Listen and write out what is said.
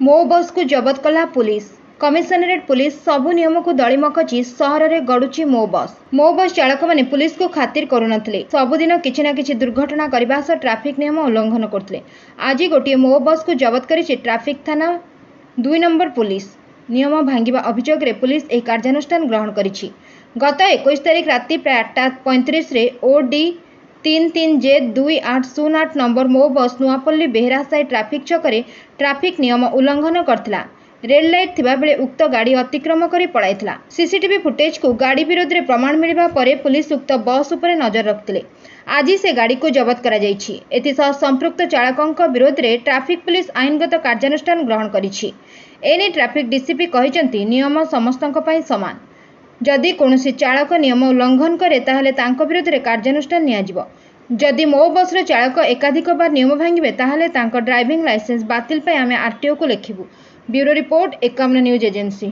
ମୋ बस को जबत कला पुलिस। कमिशनरेट पुलिस सबु नियम को दली मकची सहर में गड़ुची मो बस चालक मैंने पुलिस को खातिर करुनथिले। सबुदिन किछि ना किछि दुर्घटना करबा सह ट्रैफिक नियम उल्लंघन करथिले। आज गोटे मो बस को जबत करिछि ट्रैफिक थाना 2 नंबर पुलिस। नियम भांगिबा अभियोग रे पुलिस एक कार्यानुष्ठान ग्रहण करिछि। गत 21 तारिख राति प्राय 8:35 रे ओडी 33J2808 नंबर मो बस नुआपल्ली बेहरासाई ट्रैफिक छकरे ट्रैफिक नियम उल्लंघन करथिला। रेड लाइट थिबा बेले उक्त गाड़ी अतिक्रम करी पळाइथिला। सीसीटीवी फुटेज को गाड़ी विरोध में प्रमाण मिलिबा परे पुलिस उक्त बस उपरे नजर रखिथिले। आज से गाड़ी को जबत करा जाइछि। एथिसह संपृक्त चालकଙ୍କ विरोध में ट्रैफिक पुलिस आईनगत कार्यानुष्ठान ग्रहण करिछि। एने ट्रैफिक डीसीपी कहिसंती नियम समस्तଙ୍କ ପାଇଁ समान। जदि कौनसी चालक नियम उल्लंघन करे ताहले तांको विरोध में कार्यानुष्ठान नियाजिबो। जदि मो बस चालक एकाधिक बार नियम भांगिबे ताहले तांको ड्राइविंग लाइसेंस बातिल पे आमे आरटीओ को लिखिबु। Bureau report 51 news agency.